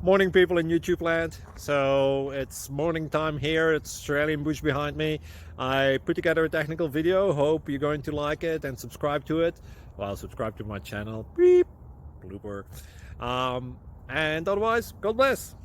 Morning, people in YouTube land. So it's morning time here. It's Australian bush behind me. I put together a technical video. Hope you're going to like it and subscribe to it. Well, subscribe to my channel. Beep. Blooper. And otherwise, God bless.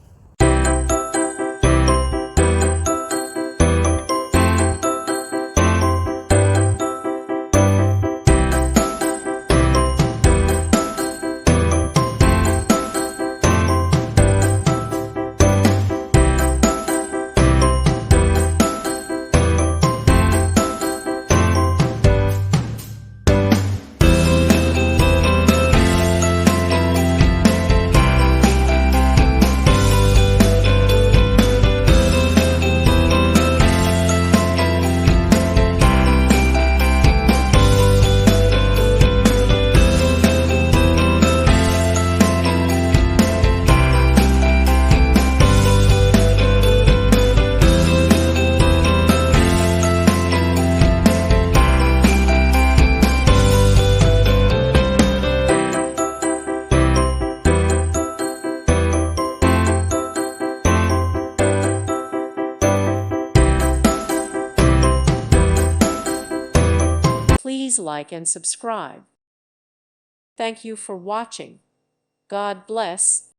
Please like and subscribe. Thank you for watching. God bless.